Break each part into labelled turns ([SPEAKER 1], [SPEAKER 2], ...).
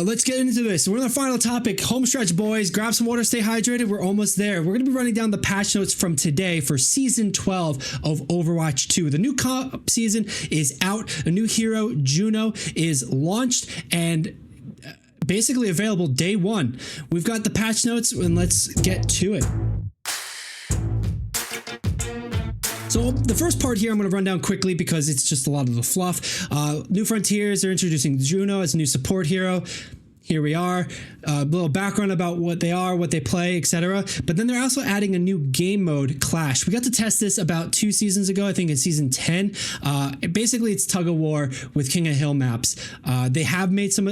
[SPEAKER 1] Let's get into this. We're on the final topic. Home stretch, boys. Grab some water, stay hydrated. We're almost there. We're going to be running down the patch notes from today for Season 12 of Overwatch 2. The new comp season is out. A new hero, Juno, is launched and basically available day one. We've got the patch notes, and let's get to it. So the first part here I'm going to run down quickly because it's just a lot of the fluff. New Frontiers, they're introducing Juno as a new support hero. Here we are. A little background about what they are, what they play, etc. But then they're also adding a new game mode, Clash. We got to test this about 2 seasons ago, I think in season 10. Basically, it's tug of war with King of Hill maps. They have made some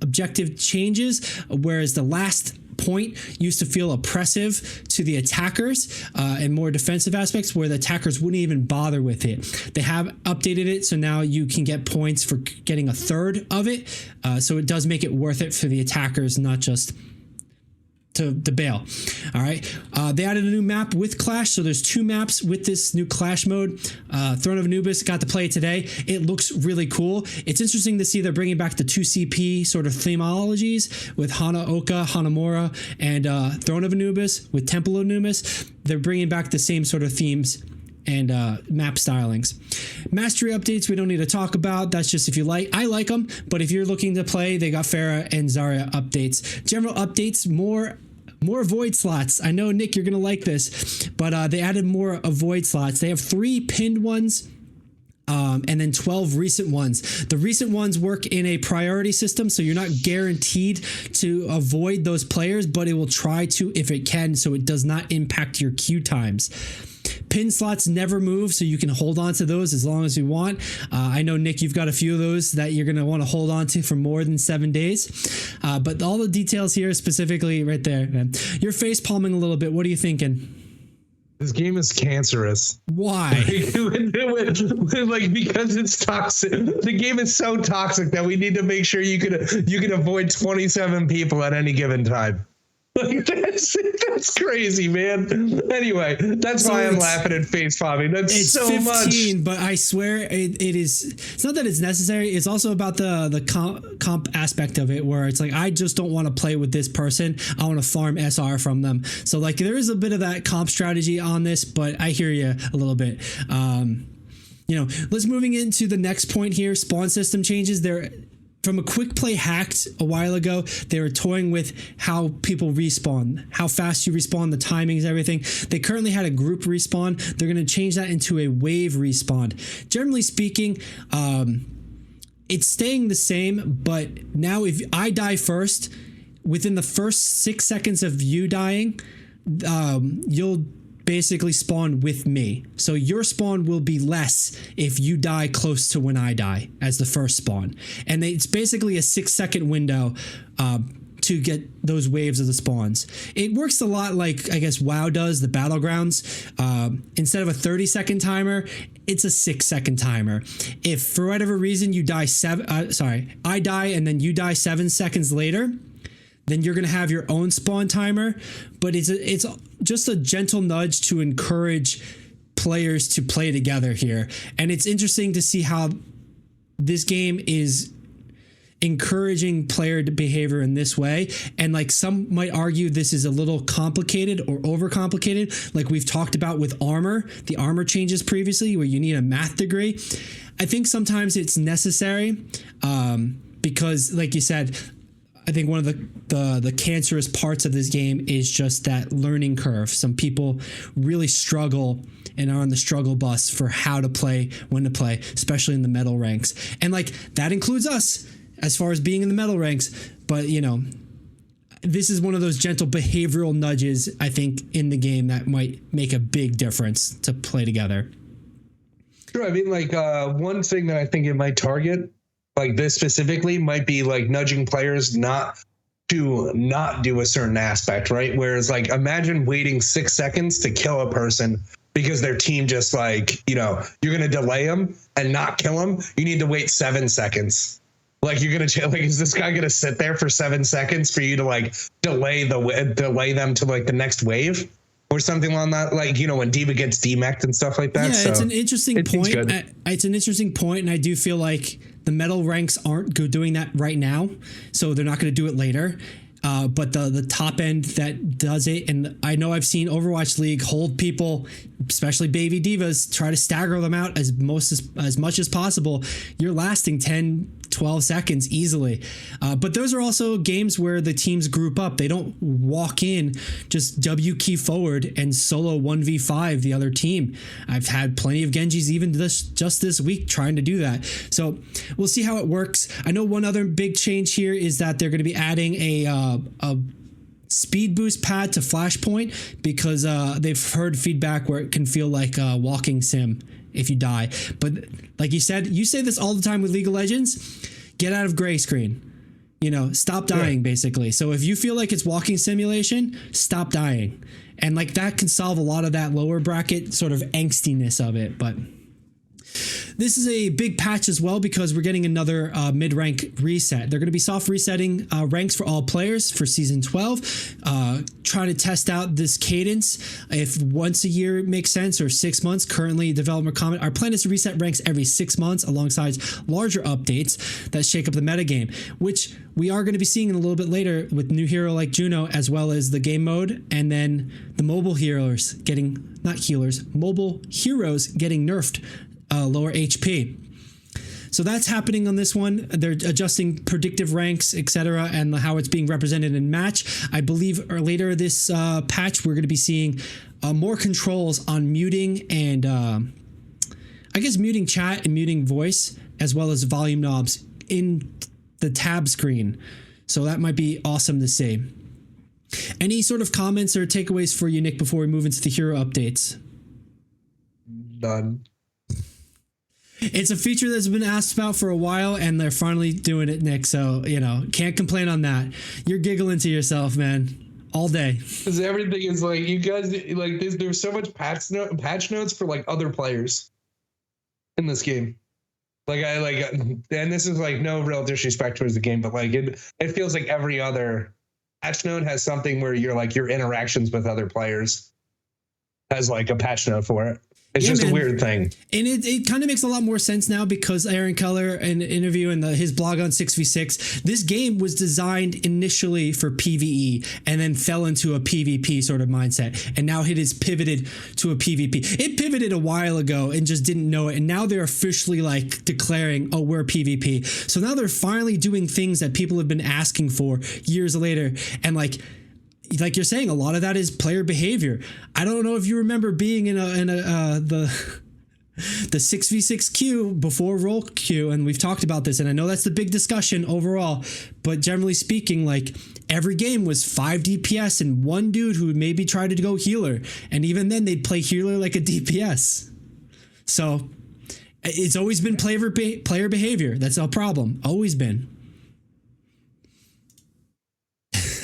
[SPEAKER 1] objective changes, whereas the last point used to feel oppressive to the attackers and more defensive aspects where the attackers wouldn't even bother with it. They have updated it, so now you can get points for getting a third of it, so it does make it worth it for the attackers, not just to bail. All right. They added a new map with Clash. So there's 2 maps with this new Clash mode. Throne of Anubis, got to play it today. It looks really cool. It's interesting to see they're bringing back the 2 CP sort of themologies with Hanaoka, Hanamura, and Throne of Anubis with Temple of Anubis. They're bringing back the same sort of themes and map stylings. Mastery updates we don't need to talk about. That's just if you like. I like them, but if you're looking to play, they got Pharah and Zarya updates. General updates, more void slots. I know, Nick, you're going to like this, but they added more void slots. They have 3 pinned ones and then 12 recent ones. The recent ones work in a priority system, so you're not guaranteed to avoid those players, but it will try to if it can, so it does not impact your queue times. Pin slots never move, so you can hold on to those as long as you want. I know, Nick, you've got a few of those that you're going to want to hold on to for more than 7 days. But all the details here specifically right there, man. You're face palming a little bit. What are you thinking?
[SPEAKER 2] This game is cancerous.
[SPEAKER 1] Why?
[SPEAKER 2] Like, because it's toxic. The game is so toxic that we need to make sure you can avoid 27 people at any given time. Like, that's crazy, man. Anyway, that's why I'm laughing at face palming. That's so 15,
[SPEAKER 1] much. But I swear it is. It's not that it's necessary. It's also about the comp aspect of it, where it's like, I just don't want to play with this person. I want to farm SR from them. So like there is a bit of that comp strategy on this, but I hear you a little bit. Let's moving into the next point here. Spawn system changes. From a quick play hacked a while ago, they were toying with how people respawn, how fast you respawn, the timings, everything. They currently had a group respawn. They're going to change that into a wave respawn. Generally speaking, it's staying the same, but now if I die first, within the first 6 seconds of you dying, you'll basically spawn with me. So your spawn will be less if you die close to when I die as the first spawn. And it's basically a 6-second window to get those waves of the spawns. It works a lot like, I guess, WoW does, the Battlegrounds. Instead of a 30-second timer, it's a 6-second timer. If for whatever reason you die I die and then you die 7 seconds later, then you're going to have your own spawn timer, but it's just a gentle nudge to encourage players to play together here. And it's interesting to see how this game is encouraging player behavior in this way. And like some might argue this is a little complicated or overcomplicated, like we've talked about with armor, the armor changes previously where you need a math degree. I think sometimes it's necessary because, like you said, I think one of the cancerous parts of this game is just that learning curve. Some people really struggle and are on the struggle bus for how to play, when to play, especially in the medal ranks. And like that includes us as far as being in the medal ranks. But, this is one of those gentle behavioral nudges, I think, in the game that might make a big difference to play together.
[SPEAKER 2] Sure. I mean, like one thing that I think it might target, like this specifically, might be like nudging players not do a certain aspect, right? Whereas like imagine waiting 6 seconds to kill a person because their team just like, you're going to delay them and not kill them. You need to wait 7 seconds. Like you're going to is this guy going to sit there for 7 seconds for you to like delay them to like the next wave? Or something along that, like, when Diva gets demeched and stuff like that.
[SPEAKER 1] Yeah,
[SPEAKER 2] so
[SPEAKER 1] it's an interesting point. It's an interesting point, and I do feel like The metal ranks aren't doing that right now, so they're not going to do it later. But the top end that does it, and I know I've seen Overwatch League hold people, especially baby divas, try to stagger them out as much as possible. You're lasting 10, 12 seconds easily. But those are also games where the teams group up. They don't walk in, just W key forward and solo 1v5 the other team. I've had plenty of Genjis even just this week trying to do that. So we'll see how it works. I know one other big change here is that they're going to be adding a speed boost pad to Flashpoint because they've heard feedback where it can feel like a walking sim if you die. But like you said, you say this all the time with League of Legends, get out of gray screen. You know, stop dying, basically. So if you feel like it's walking simulation, stop dying. And like that can solve a lot of that lower bracket sort of angstiness of it. But this is a big patch as well because we're getting another mid-rank reset. They're going to be soft resetting ranks for all players for Season 12, trying to test out this cadence. If once a year makes sense or 6 months, currently developer comment, our plan is to reset ranks every 6 months alongside larger updates that shake up the metagame, which we are going to be seeing in a little bit later with new hero like Juno, as well as the game mode, and then the mobile heroes getting, not healers, mobile heroes getting nerfed. Lower HP. So that's happening on this one. They're adjusting predictive ranks, etc., and how it's being represented in match. I believe later this patch, we're going to be seeing more controls on muting and I guess muting chat and muting voice, as well as volume knobs in the tab screen. So that might be awesome to see. Any sort of comments or takeaways for you, Nick, before we move into the hero updates?
[SPEAKER 2] None.
[SPEAKER 1] It's a feature that's been asked about for a while, and they're finally doing it, Nick. So, you know, can't complain on that. You're giggling to yourself, man, all day.
[SPEAKER 2] Because everything is like, you guys, like, there's so much patch notes for like other players in this game. Like, and this is like no real disrespect towards the game, but like it feels like every other patch note has something where you're like your interactions with other players has like a patch note for it. It's just a weird thing. And
[SPEAKER 1] it kind of makes a lot more sense now because Aaron Keller, in an interview in his blog on 6v6, this game was designed initially for PvE and then fell into a PvP sort of mindset. And now it is pivoted to a PvP. It pivoted a while ago and just didn't know it. And now they're officially like declaring, oh, we're PvP. So now they're finally doing things that people have been asking for years later. And like you're saying, a lot of that is player behavior. I don't know if you remember being in the 6v6 queue before roll queue, and we've talked about this, and I know that's the big discussion overall, but generally speaking, like every game was 5 DPS and one dude who maybe tried to go healer, and even then they'd play healer like a DPS. So it's always been player behavior. That's a problem. Always been.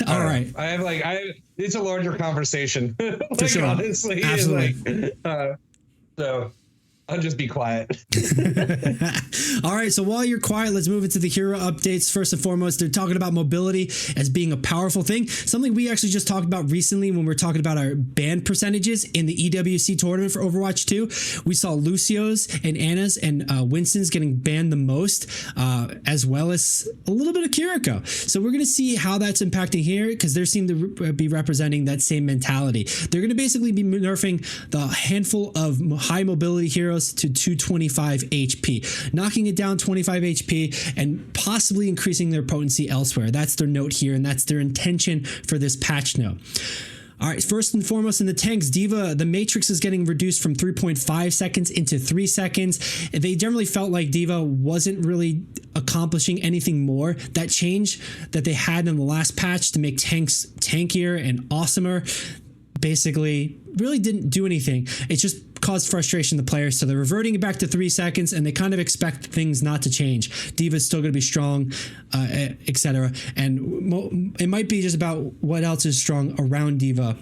[SPEAKER 1] All right.
[SPEAKER 2] It's a larger conversation.
[SPEAKER 1] For sure.
[SPEAKER 2] Honestly.
[SPEAKER 1] Absolutely.
[SPEAKER 2] So I'll just be quiet.
[SPEAKER 1] All right. So while you're quiet, let's move into the hero updates. First and foremost, they're talking about mobility as being a powerful thing. Something we actually just talked about recently when we were talking about our ban percentages in the EWC tournament for Overwatch 2. We saw Lucio's and Anna's and Winston's getting banned the most, as well as a little bit of Kiriko. So we're going to see how that's impacting here because they seem to be representing that same mentality. They're going to basically be nerfing the handful of high mobility heroes to 225 HP, knocking it down 25 HP and possibly increasing their potency elsewhere. That's their note here, and that's their intention for this patch note. All right, first and foremost in the tanks, D.Va, the matrix is getting reduced from 3.5 seconds into 3 seconds. They generally felt like D.Va wasn't really accomplishing anything more. That change that they had in the last patch to make tanks tankier and awesomer basically really didn't do anything. It just caused frustration to players, so they're reverting it back to 3 seconds, and they kind of expect things not to change. D.Va's still going to be strong, etc. And it might be just about what else is strong around D.Va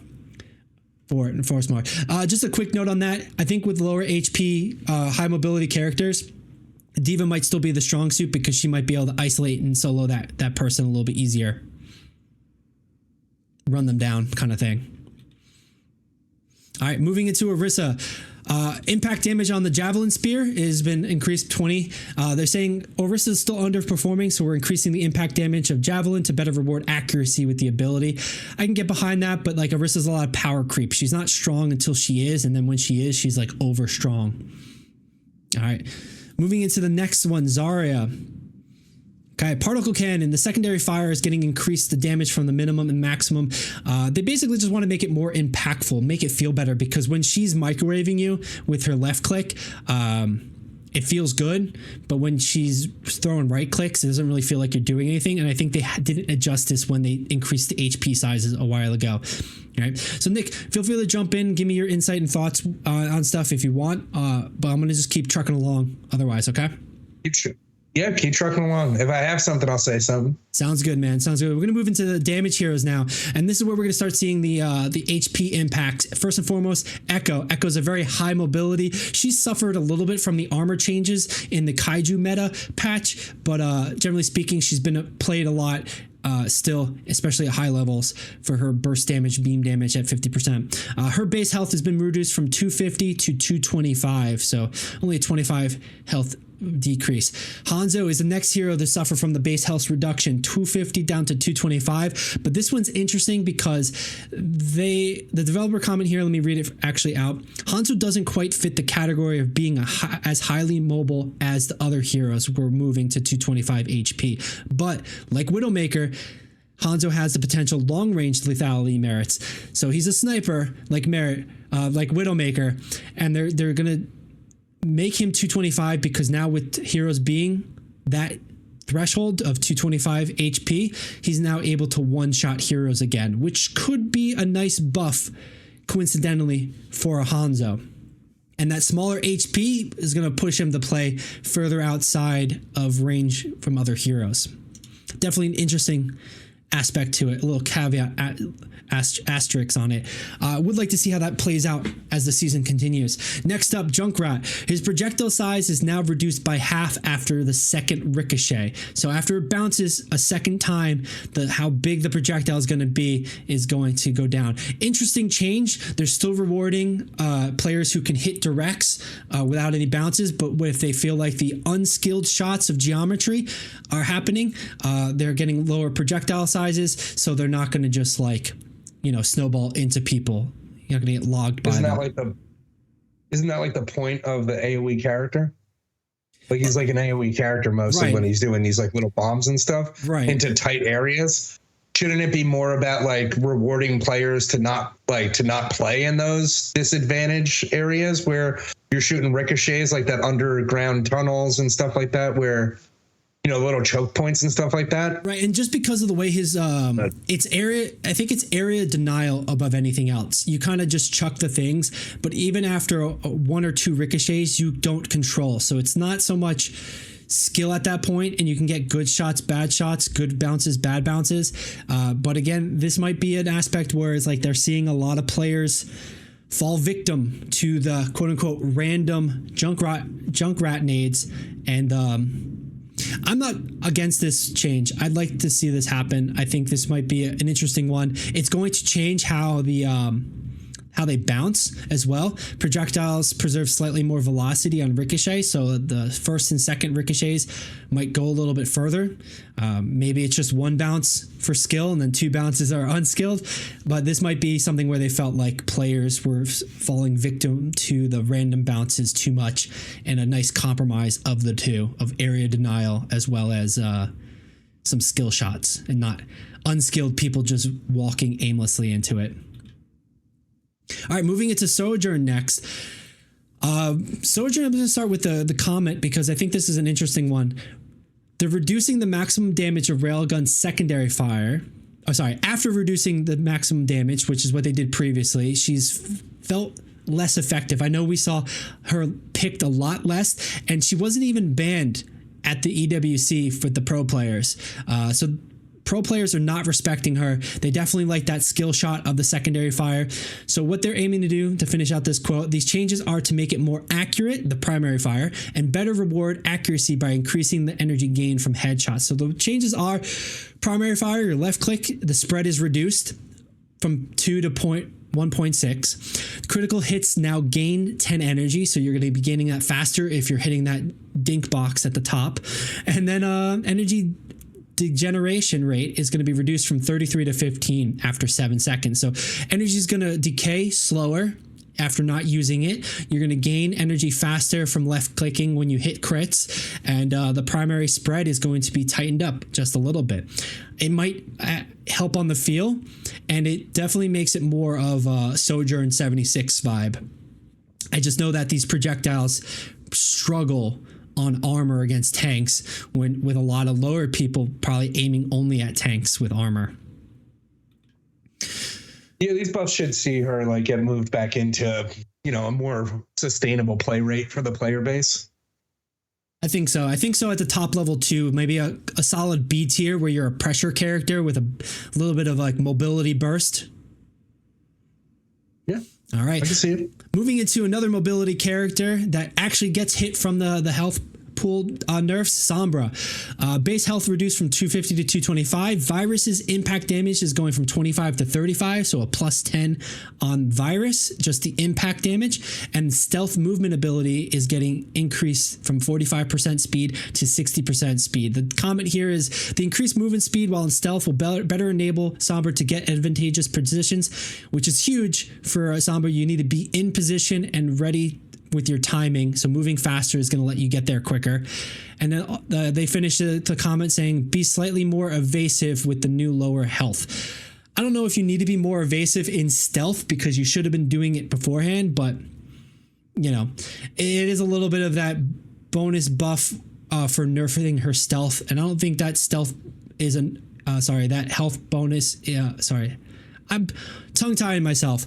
[SPEAKER 1] for Smart. Just a quick note on that. I think with lower HP, high mobility characters, D.Va might still be the strong suit because she might be able to isolate and solo that person a little bit easier. Run them down kind of thing. All right, moving into Orisa. Impact damage on the javelin spear has been increased 20. They're saying Orisa is still underperforming, so we're increasing the impact damage of javelin to better reward accuracy with the ability. I can get behind that, but like Orisa's a lot of power creep. She's not strong until she is, and then when she is, she's like over strong. All right, moving into the next one, Zarya. Okay, particle cannon. The secondary fire is getting increased the damage from the minimum and maximum. They basically just want to make it more impactful, make it feel better, because when she's microwaving you with her left click, it feels good, but when she's throwing right clicks, it doesn't really feel like you're doing anything. And I think they didn't adjust this when they increased the HP sizes a while ago. All right. So Nick, feel free to jump in, give me your insight and thoughts on stuff if you want. But I'm going to just keep trucking along otherwise. Okay.
[SPEAKER 2] Yeah, keep trucking along. If I have something, I'll say something.
[SPEAKER 1] Sounds good, man. Sounds good. We're going to move into the damage heroes now. And this is where we're going to start seeing the HP impact. First and foremost, Echo. Echo's a very high mobility. She suffered a little bit from the armor changes in the Kaiju meta patch, but generally speaking, she's been played a lot still, especially at high levels for her burst damage, beam damage at 50%. Her base health has been reduced from 250 to 225, so only a 25 health decrease. Hanzo is the next hero to suffer from the base health reduction, 250 down to 225. But this one's interesting because the developer comment here, let me read it actually out. Hanzo doesn't quite fit the category of being as highly mobile as the other heroes. We're moving to 225 HP. But like Widowmaker, Hanzo has the potential long-range lethality merits. So he's a sniper like Widowmaker, and they're gonna make him 225 because now with heroes being that threshold of 225 HP, he's now able to one-shot heroes again, which could be a nice buff, coincidentally, for a Hanzo. And that smaller HP is going to push him to play further outside of range from other heroes. Definitely an interesting aspect to it, a little caveat asterisk on it. Would like to see how that plays out as the season continues. Next up, Junkrat. His projectile size is now reduced by half after the second ricochet. So after it bounces a second time, how big the projectile is going to be is going to go down. Interesting change. They're still rewarding players who can hit directs without any bounces, but if they feel like the unskilled shots of geometry are happening, they're getting lower projectile sizes, so they're not going to just snowball into people. You're not going to get logged by them.
[SPEAKER 2] Isn't that like the point of the AoE character? Like he's like an AoE character mostly when he's doing these like little bombs and stuff into tight areas. Shouldn't it be more about like rewarding players to not play in those disadvantage areas where you're shooting ricochets, like that underground tunnels and stuff like that, where little choke points and stuff like that.
[SPEAKER 1] Right. And just because of the way his, I think it's area denial above anything else. You kind of just chuck the things, but even after one or two ricochets, you don't control. So it's not so much skill at that point, and you can get good shots, bad shots, good bounces, bad bounces. But again, this might be an aspect where it's like they're seeing a lot of players fall victim to the quote unquote random Junkrat nades. And, I'm not against this change. I'd like to see this happen. I think this might be an interesting one. It's going to change how they bounce as well. Projectiles preserve slightly more velocity on ricochet, so the first and second ricochets might go a little bit further. Maybe it's just one bounce for skill and then two bounces are unskilled, but this might be something where they felt like players were falling victim to the random bounces too much, and a nice compromise of the two, of area denial as well as some skill shots, and not unskilled people just walking aimlessly into it. All right, moving into Sojourn next. Sojourn, I'm going to start with the comment because I think this is an interesting one. They're reducing the maximum damage of Railgun's secondary fire. After reducing the maximum damage, which is what they did previously, she's felt less effective. I know we saw her picked a lot less, and she wasn't even banned at the EWC for the pro players. So pro players are not respecting her. They definitely like that skill shot of the secondary fire. So what they're aiming to do, to finish out this quote, these changes are to make it more accurate, the primary fire, and better reward accuracy by increasing the energy gain from headshots. So the changes are primary fire, your left click, the spread is reduced from 2 to 0.1 1.6. Critical hits now gain 10 energy, so you're going to be gaining that faster if you're hitting that dink box at the top. And then energy degeneration rate is going to be reduced from 33 to 15 after 7 seconds. So energy is going to decay slower after not using it. You're going to gain energy faster from left clicking when you hit crits, and the primary spread is going to be tightened up just a little bit. It might help on the feel, and it definitely makes it more of a Sojourn 76 vibe. I just know that these projectiles struggle on armor against tanks, when with a lot of lower people probably aiming only at tanks with armor.
[SPEAKER 2] Yeah, these buffs should see her like get moved back into, you know, a more sustainable play rate for the player base.
[SPEAKER 1] I think so. I think so at the top level too. Maybe a solid B tier where you're a pressure character with a little bit of like mobility burst.
[SPEAKER 2] Yeah.
[SPEAKER 1] All right.
[SPEAKER 2] I can see it.
[SPEAKER 1] Moving into another mobility character that actually gets hit from the health pool nerfs, Sombra. Base health reduced from 250 to 225. Virus's impact damage is going from 25 to 35, so a plus 10 on Virus, just the impact damage. And stealth movement ability is getting increased from 45% speed to 60% speed. The comment here is the increased movement speed while in stealth will better enable Sombra to get advantageous positions, which is huge for Sombra. You need to be in position and ready with your timing, so moving faster is going to let you get there quicker. And then they finish the comment saying, be slightly more evasive with the new lower health. I don't know if you need to be more evasive in stealth because you should have been doing it beforehand, but you know, it is a little bit of that bonus buff for nerfing her stealth, and I don't think that stealth is that health bonus. I'm tongue-tying myself.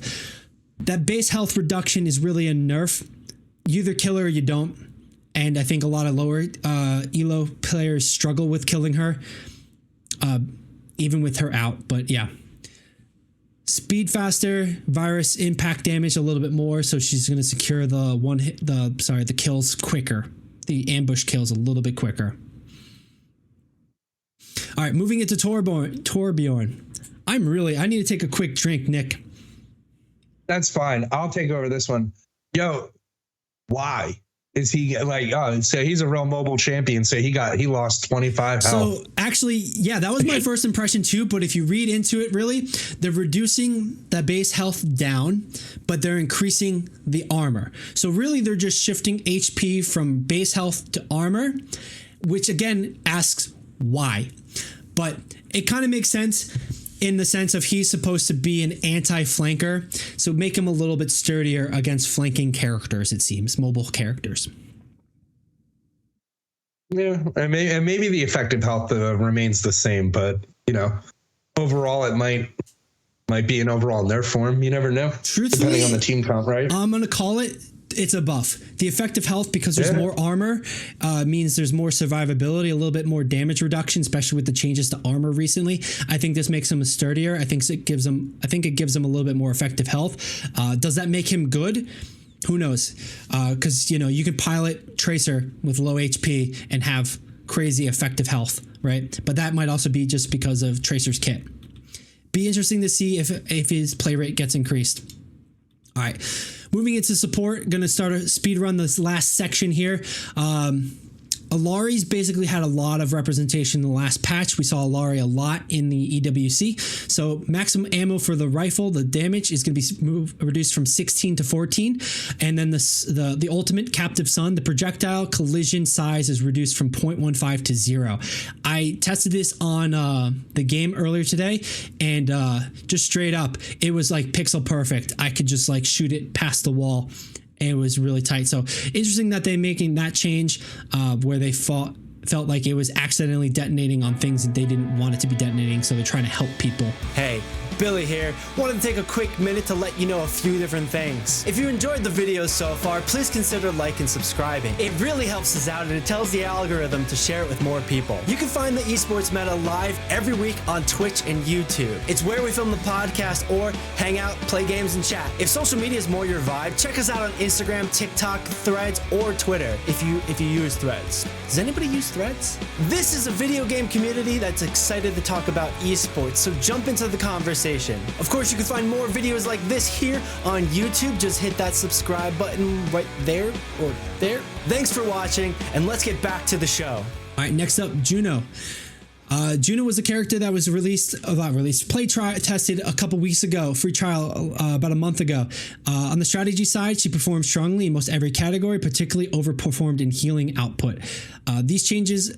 [SPEAKER 1] That base health reduction is really a nerf. You either kill her or you don't. And I think a lot of lower elo players struggle with killing her, even with her out. But yeah. Speed faster, virus impact damage a little bit more, so she's going to secure the kills quicker. The ambush kills a little bit quicker. All right, moving into Torbjorn. I need to take a quick drink, Nick.
[SPEAKER 2] That's fine. I'll take over this one. Yo, why is he like? Oh, so he's a real mobile champion. So he lost 25 health.
[SPEAKER 1] So actually, yeah, that was my first impression too. But if you read into it, really, they're reducing the base health down, but they're increasing the armor. So really, they're just shifting HP from base health to armor, which again asks why. But it kind of makes sense in the sense of he's supposed to be an anti-flanker, so make him a little bit sturdier against flanking characters, it seems, mobile characters.
[SPEAKER 2] Yeah, and maybe the effective health remains the same, but, you know, overall it might be an overall nerf form. You never know.
[SPEAKER 1] Truthfully,
[SPEAKER 2] depending on the team comp, right?
[SPEAKER 1] I'm going to call it, it's a buff. The effective health, because there's more armor, means there's more survivability, a little bit more damage reduction, especially with the changes to armor recently. I think this makes him sturdier. I think it gives him a little bit more effective health. Does that make him good? Who knows? Because, you know, you can pilot Tracer with low HP and have crazy effective health, right? But that might also be just because of Tracer's kit. Be interesting to see if his play rate gets increased. All right. Moving into support, going to start a speed run this last section here. Alari's basically had a lot of representation in the last patch. We saw Alari a lot in the EWC. So maximum ammo for the rifle, the damage is going to be reduced from 16 to 14. And then the ultimate Captive Sun, the projectile collision size is reduced from 0.15 to 0. I tested this on the game earlier today, and just straight up, it was like pixel perfect. I could just like shoot it past the wall. It was really tight. So interesting that they're making that change where they felt like it was accidentally detonating on things that they didn't want it to be detonating. So they're trying to help people.
[SPEAKER 3] Hey, Billy here. Wanted to take a quick minute to let you know a few different things. If you enjoyed the video so far, please consider liking and subscribing. It really helps us out and it tells the algorithm to share it with more people. You can find the Esports Meta live every week on Twitch and YouTube. It's where we film the podcast or hang out, play games, and chat. If social media is more your vibe, check us out on Instagram, TikTok, Threads, or Twitter if you use Threads. Does anybody use Threads? This is a video game community that's excited to talk about esports, so jump into the conversation conversation. Of course, you can find more videos like this here on YouTube. Just hit that subscribe button right there or there. Thanks for watching, and let's get back to the show.
[SPEAKER 1] All right, next up, Juno. Juno was a character that was tested a couple weeks ago, free trial about a month ago. On the strategy side, she performed strongly in most every category, particularly overperformed in healing output. These changes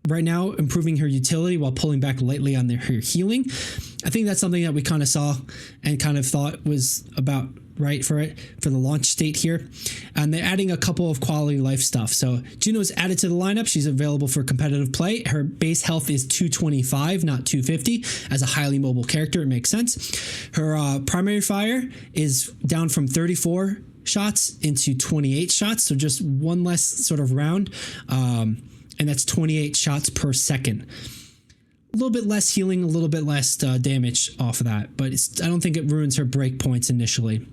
[SPEAKER 1] right now improving her utility while pulling back lightly on her healing. I think that's something that we kind of saw and kind of thought was about right for the launch state here. And they're adding a couple of quality life stuff. So Juno's added to the lineup. She's available for competitive play. Her base health is 225, not 250. As a highly mobile character, it makes sense. Her primary fire is down from 34 shots into 28 shots. So just one less sort of round. And that's 28 shots per second. A little bit less healing, a little bit less damage off of that, but I don't think it ruins her break points initially.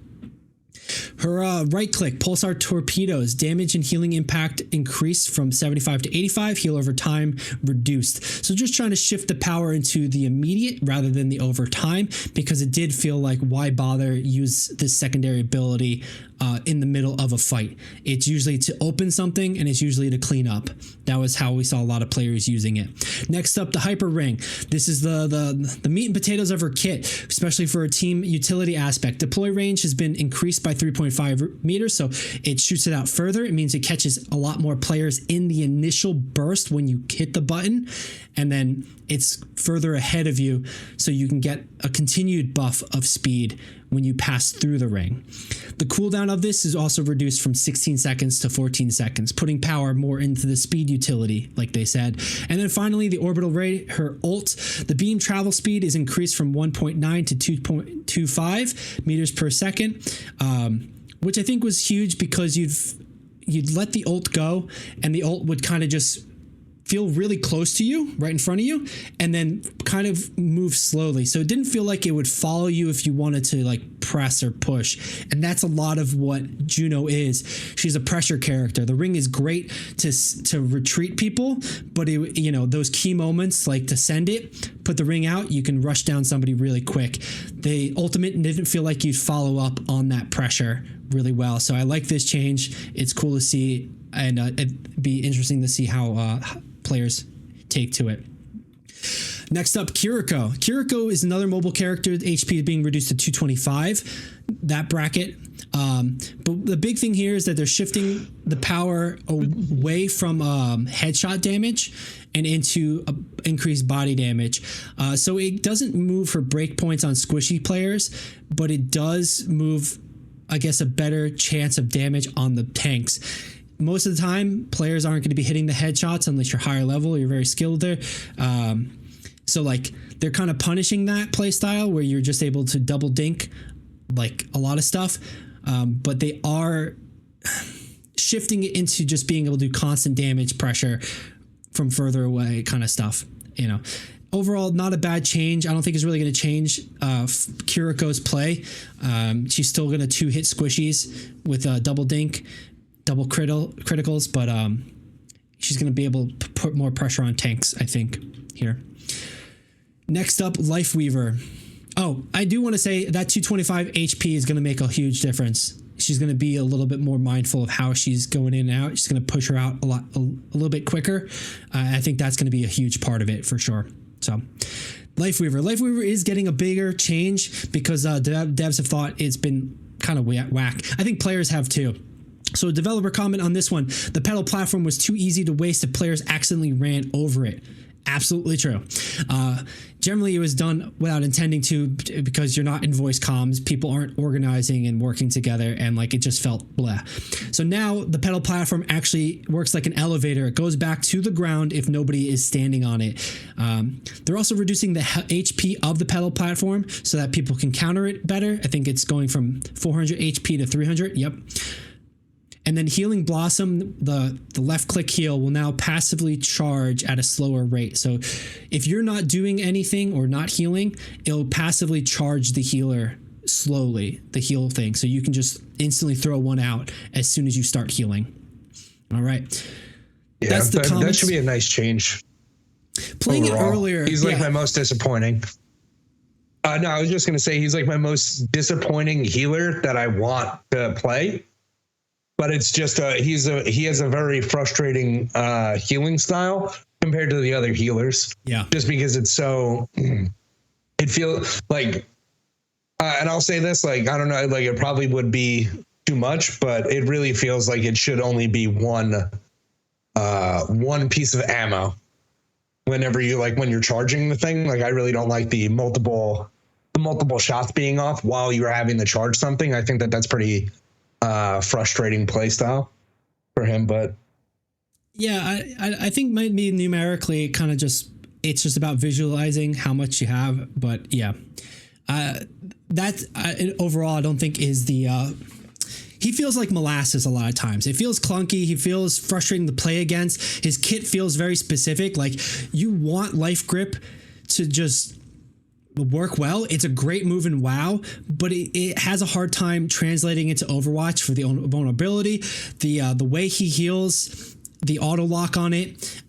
[SPEAKER 1] Her right click, pulsar torpedoes, damage and healing impact increased from 75 to 85, heal over time reduced. So just trying to shift the power into the immediate rather than the over time, because it did feel like why bother use this secondary ability in the middle of a fight. It's usually to open something and it's usually to clean up. That was how we saw a lot of players using it. Next up, the hyper ring. This is the meat and potatoes of her kit, especially for a team utility aspect. Deploy range has been increased by 3.5 meters, so it shoots it out further. It means it catches a lot more players in the initial burst when you hit the button, and then it's further ahead of you, so you can get a continued buff of speed when you pass through the ring. The cooldown of this is also reduced from 16 seconds to 14 seconds, putting power more into the speed utility, like they said. And then finally, the orbital rate, her ult, the beam travel speed is increased from 1.9 to 2.25 meters per second, which I think was huge because you'd let the ult go and the ult would kind of just feel really close to you, right in front of you, and then kind of move slowly. So it didn't feel like it would follow you if you wanted to like press or push. And that's a lot of what Juno is. She's a pressure character. The ring is great to retreat people, but those key moments, like to send it, put the ring out, you can rush down somebody really quick. The ultimate didn't feel like you'd follow up on that pressure really well. So I like this change. It's cool to see, and it'd be interesting to see how players take to it. Next up, Kiriko. Kiriko is another mobile character. HP is being reduced to 225, that bracket. But the big thing here is that they're shifting the power away from headshot damage and into increased body damage. So it doesn't move her breakpoints on squishy players, but it does move, I guess, a better chance of damage on the tanks. Most of the time, players aren't going to be hitting the headshots unless you're higher level or you're very skilled there. So like they're kind of punishing that play style where you're just able to double dink like a lot of stuff. But they are shifting it into just being able to do constant damage pressure from further away kind of stuff, Overall, not a bad change. I don't think it's really going to change Kiriko's play. She's still going to 2-hit squishies with double dink, double criticals, but she's going to be able to put more pressure on tanks, I think, here. Next up, Lifeweaver. Oh, I do want to say that 225 HP is going to make a huge difference. She's going to be a little bit more mindful of how she's going in and out. She's going to push her out a little bit quicker. I think that's going to be a huge part of it for sure. So Lifeweaver is getting a bigger change because devs have thought it's been kind of whack. I think players have too. So a developer comment on this one: the pedal platform was too easy to waste if players accidentally ran over it. Absolutely true. Generally, it was done without intending to because you're not in voice comms. People aren't organizing and working together, and like it just felt blah. So now the pedal platform actually works like an elevator. It goes back to the ground if nobody is standing on it. They're also reducing the HP of the pedal platform so that people can counter it better. I think it's going from 400 HP to 300. Yep. And then Healing Blossom, the left click heal will now passively charge at a slower rate. So if you're not doing anything or not healing, it'll passively charge the healer slowly, the heal thing. So you can just instantly throw one out as soon as you start healing. All right.
[SPEAKER 2] Yeah, that's that should be a nice change.
[SPEAKER 1] Playing
[SPEAKER 2] overall.
[SPEAKER 1] It earlier.
[SPEAKER 2] He's like my most disappointing. No, I was just gonna say he's like my most disappointing healer that I want to play. But it's just he has a very frustrating healing style compared to the other healers.
[SPEAKER 1] Yeah.
[SPEAKER 2] Just because it's so, it feels like, and I'll say this, like, I don't know, like it probably would be too much, but it really feels like it should only be one piece of ammo whenever you when you're charging the thing. Like, I really don't like the multiple shots being off while you're having to charge something. I think that's pretty frustrating play style for him. But
[SPEAKER 1] yeah, I think maybe numerically it's just about visualizing how much you have. But yeah, overall I don't think is the he feels like molasses a lot of times. It feels clunky. He feels frustrating to play against. His kit feels very specific. Like, you want Life Grip to just work well. It's a great move in WoW, but it has a hard time translating into Overwatch for the vulnerability. The way he heals, the auto lock on it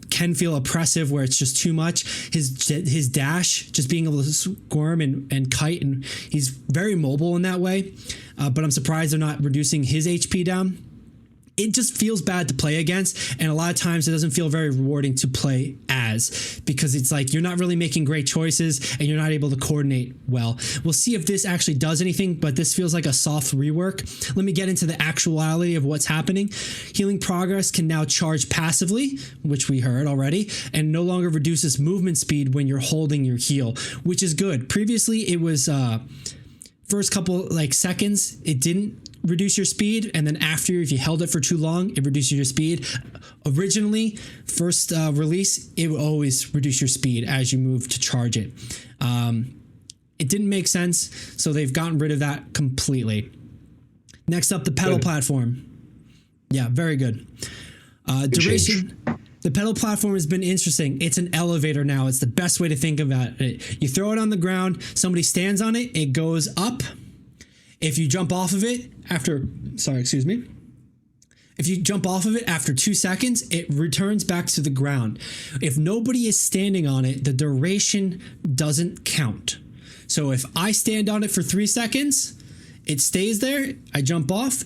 [SPEAKER 1] can feel oppressive where it's just too much. His dash, just being able to squirm and kite, and he's very mobile in that way. But I'm surprised they're not reducing his HP down. It just feels bad to play against, and a lot of times it doesn't feel very rewarding to play as, because it's like you're not really making great choices and you're not able to coordinate well. We'll see if this actually does anything, but this feels like a soft rework. Let me get into the actuality of what's happening. Healing Progress can now charge passively, which we heard already, and no longer reduces movement speed when you're holding your heal, which is good. Previously, it was first couple seconds, it didn't reduce your speed, and then after, if you held it for too long, it reduces your speed. Originally, first release, it would always reduce your speed as you move to charge it. It didn't make sense, so they've gotten rid of that completely. Next up, the pedal platform. Yeah, very good. Duration. The pedal platform has been interesting. It's an elevator now. It's the best way to think about it. You throw it on the ground, somebody stands on it, it goes up. If you jump off of it if you jump off of it after 2 seconds, it returns back to the ground. If nobody is standing on it, the duration doesn't count. So if I stand on it for 3 seconds, it stays there, I jump off,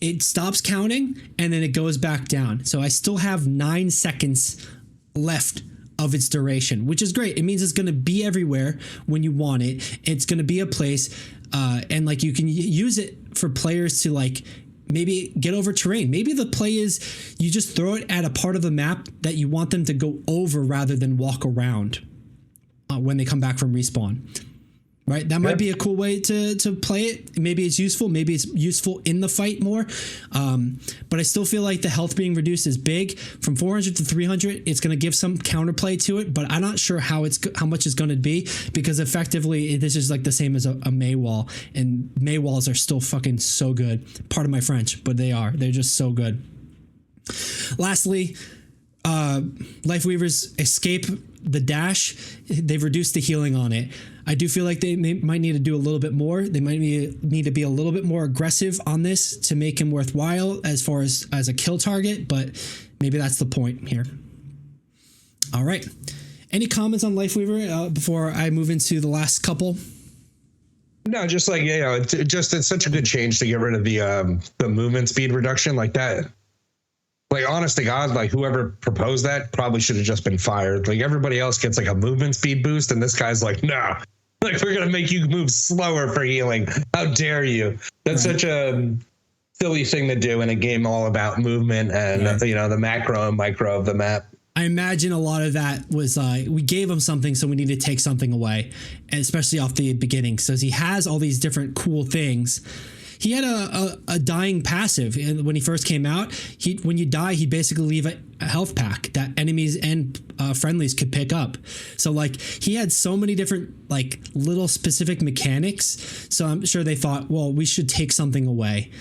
[SPEAKER 1] it stops counting, and then it goes back down. So I still have 9 seconds left of its duration, which is great. It means it's going to be everywhere when you want it. It's going to be a place, and you can use it for players to maybe get over terrain. Maybe the play is you just throw it at a part of the map that you want them to go over rather than walk around when they come back from respawn. Right? That might be a cool way to play it. Maybe it's useful. Maybe it's useful in the fight more. But I still feel like the health being reduced is big. From 400 to 300, it's going to give some counterplay to it, but I'm not sure how much it's going to be, because effectively this is the same as a May wall, and May walls are still fucking so good. Pardon my French, but they're just so good. Lastly, Lifeweaver's escape the dash, they've reduced the healing on it. I do feel like they might need to do a little bit more. They might need to be a little bit more aggressive on this to make him worthwhile as far as a kill target, but maybe that's the point here. All right. Any comments on Lifeweaver before I move into the last couple?
[SPEAKER 2] No, just it's such a good change to get rid of the movement speed reduction like that. Honest to God, whoever proposed that probably should have just been fired. Everybody else gets a movement speed boost, and this guy's no. We're going to make you move slower for healing. How dare you? That's such a silly thing to do in a game all about movement and, the macro and micro of the map.
[SPEAKER 1] I imagine a lot of that was we gave him something, so we need to take something away, and especially off the beginning. So he has all these different cool things. He had a dying passive, and when he first came out, when you die, he'd basically leave a health pack that enemies and friendlies could pick up. So he had so many different little specific mechanics. So I'm sure they thought, well, we should take something away.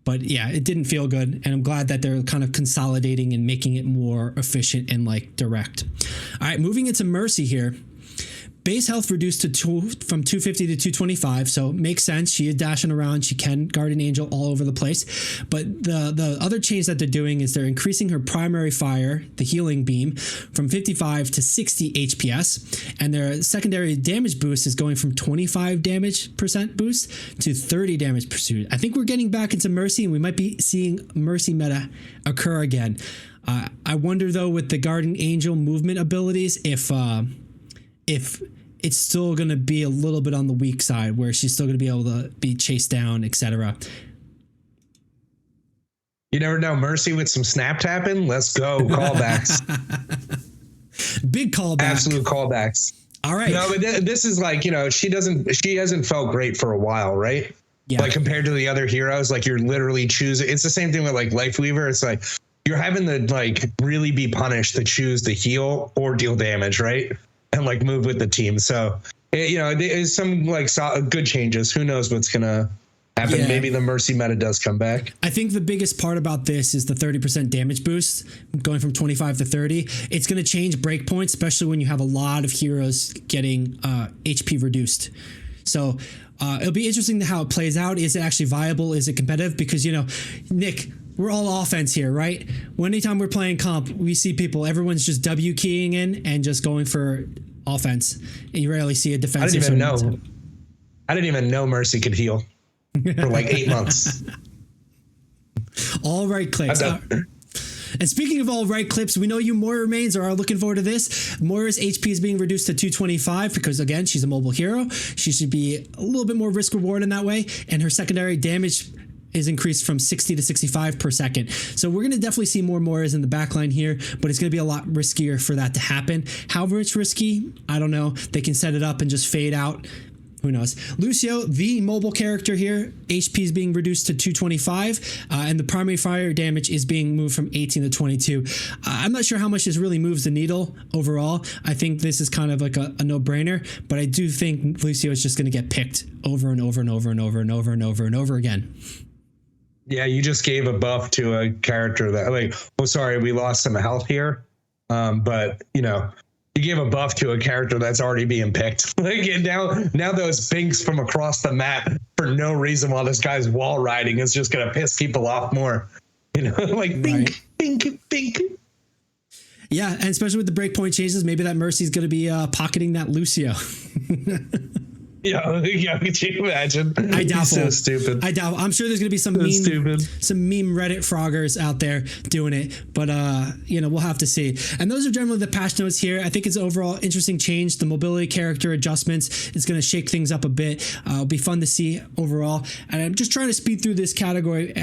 [SPEAKER 1] But yeah, it didn't feel good, and I'm glad that they're kind of consolidating and making it more efficient and direct. All right, moving into Mercy here. base health reduced from 250 to 225, so makes sense. She is dashing around. She can Guardian Angel all over the place. But the other change that they're doing is they're increasing her primary fire, the healing beam, from 55 to 60 HPS, and their secondary damage boost is going from 25 damage percent boost to 30 damage pursuit. I think we're getting back into Mercy, and we might be seeing Mercy meta occur again. I wonder though, with the Guardian Angel movement abilities, if it's still going to be a little bit on the weak side, where she's still going to be able to be chased down, etc.
[SPEAKER 2] You never know. Mercy with some snap tapping. Let's go. Callbacks.
[SPEAKER 1] Big callbacks.
[SPEAKER 2] Absolute callbacks.
[SPEAKER 1] All right.
[SPEAKER 2] No, but this is like, she hasn't felt great for a while, right?
[SPEAKER 1] Yeah.
[SPEAKER 2] Like compared to the other heroes, like you're literally choosing. It's the same thing with like Lifeweaver. It's like you're having to like really be punished to choose to heal or deal damage, right? And like move with the team. So, there's some like good changes. Who knows what's going to happen?
[SPEAKER 1] Yeah.
[SPEAKER 2] Maybe the Mercy meta does come back.
[SPEAKER 1] I think the biggest part about this is the 30% damage boost going from 25 to 30. It's going to change breakpoints, especially when you have a lot of heroes getting HP reduced. So it'll be interesting to how it plays out. Is it actually viable? Is it competitive? Because, Nick, we're all offense here, right? Anytime we're playing comp, we see everyone's just W keying in and just going for offense. And you rarely see a defensive.
[SPEAKER 2] I didn't even know Mercy could heal for like 8 months.
[SPEAKER 1] All right clicks. And speaking of all right clips, we know you Moira mains are looking forward to this. Moira's HP is being reduced to 225 because, again, she's a mobile hero. She should be a little bit more risk reward in that way. And her secondary damage is increased from 60 to 65 per second. So we're going to definitely see more Moiras in the backline here, but it's going to be a lot riskier for that to happen. How much risky? I don't know. They can set it up and just fade out. Who knows? Lucio, the mobile character here, HP is being reduced to 225, and the primary fire damage is being moved from 18 to 22. I'm not sure how much this really moves the needle overall. I think this is kind of like a no-brainer, but I do think Lucio is just going to get picked over and over and over and over and over and over and over again.
[SPEAKER 2] Yeah, you just gave a buff to a character that, sorry, we lost some health here, but you give a buff to a character that's already being picked. And now those binks from across the map for no reason while this guy's wall riding is just gonna piss people off more. Bink, right. bink, bink.
[SPEAKER 1] Yeah, and especially with the breakpoint changes, maybe that Mercy's gonna be pocketing that Lucio.
[SPEAKER 2] Yeah, could you imagine?
[SPEAKER 1] I doubt.
[SPEAKER 2] So stupid.
[SPEAKER 1] I doubt. I'm sure there's gonna be some meme Reddit froggers out there doing it, but we'll have to see. And those are generally the patch notes here. I think it's overall interesting change. The mobility character adjustments is gonna shake things up a bit. It'll be fun to see overall. And I'm just trying to speed through this category.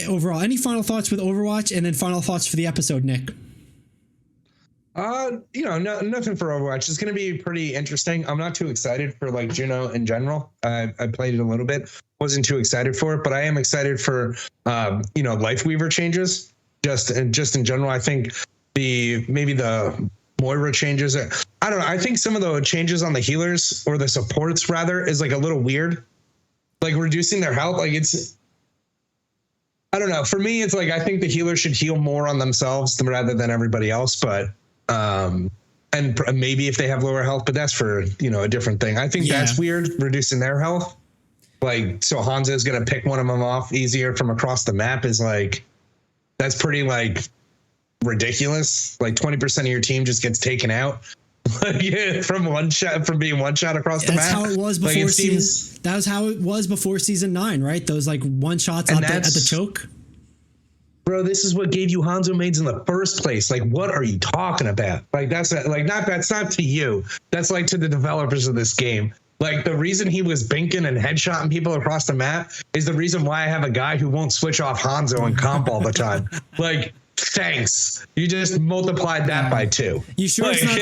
[SPEAKER 1] Overall, any final thoughts with Overwatch, and then final thoughts for the episode, Nick?
[SPEAKER 2] Nothing for Overwatch. It's going to be pretty interesting. I'm not too excited for like Juno in general. I played it a little bit. Wasn't too excited for it, but I am excited for Lifeweaver changes. Just in general, I think maybe the Moira changes. I don't know. I think some of the changes on the healers or the supports rather is like a little weird. Like reducing their health. Like I don't know. For me, it's like I think the healers should heal more on themselves rather than everybody else, but. And maybe if they have lower health, but that's for a different thing. I think that's weird, reducing their health. Like, so Hanzo is gonna pick one of them off easier from across the map is like, that's pretty like ridiculous. Like 20% of your team just gets taken out from being one shot across the map.
[SPEAKER 1] That's how it was before season. That was how it was before season 9, right? Those like one shots at the choke.
[SPEAKER 2] Bro, this is what gave you Hanzo mains in the first place. Like, what are you talking about? Like, that's not to you. That's like to the developers of this game. Like, the reason he was binking and headshotting people across the map is the reason why I have a guy who won't switch off Hanzo and comp all the time. Like, thanks. You just multiplied that by 2.
[SPEAKER 1] You sure it's not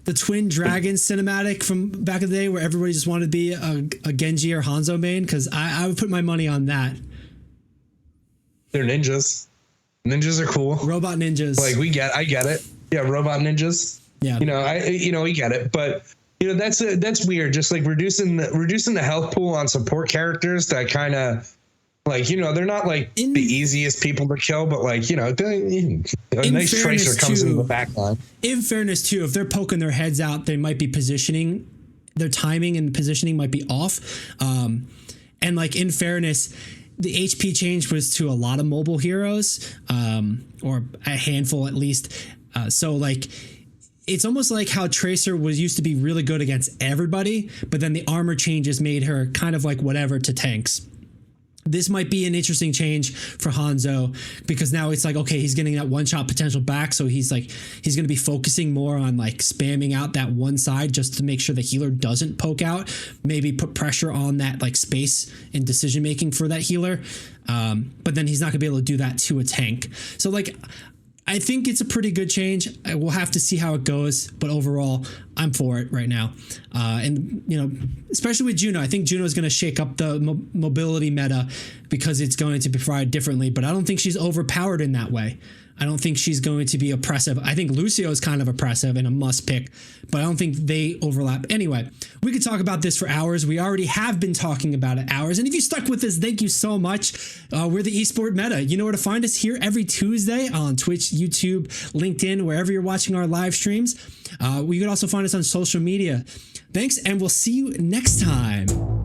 [SPEAKER 1] the Twin Dragons cinematic from back in the day where everybody just wanted to be a Genji or Hanzo main? Because I would put my money on that.
[SPEAKER 2] They're ninjas. Ninjas are cool.
[SPEAKER 1] Robot ninjas.
[SPEAKER 2] Like I get it. Yeah, robot ninjas.
[SPEAKER 1] Yeah.
[SPEAKER 2] We get it. But that's weird. Just like reducing the health pool on support characters that kind of Like, you know, they're not like the easiest people to kill, but like, you know, a nice tracer comes into the back line.
[SPEAKER 1] In fairness, too, if they're poking their heads out, they might be positioning. Their timing and positioning might be off. And like, in fairness, the HP change was to a lot of mobile heroes, or a handful at least. So like, it's almost like how Tracer used to be really good against everybody, but then the armor changes made her kind of like whatever to tanks. This might be an interesting change for Hanzo, because now it's like, okay, he's getting that one shot potential back. So he's going to be focusing more on like spamming out that one side just to make sure the healer doesn't poke out, maybe put pressure on that like space and decision making for that healer. But then he's not gonna be able to do that to a tank. So like, I think it's a pretty good change. We'll have to see how it goes, but overall, I'm for it right now. And, you know, especially with Juno, I think Juno is going to shake up the mobility meta because it's going to be fried differently, but I don't think she's overpowered in that way. I don't think she's going to be oppressive. I think Lucio is kind of oppressive and a must pick, but I don't think they overlap. Anyway, we could talk about this for hours. We already have been talking about it hours. And if you stuck with us, thank you so much. We're the Esport Meta. You know where to find us here every Tuesday on Twitch, YouTube, LinkedIn, wherever you're watching our live streams. You can also find us on social media. Thanks, and we'll see you next time.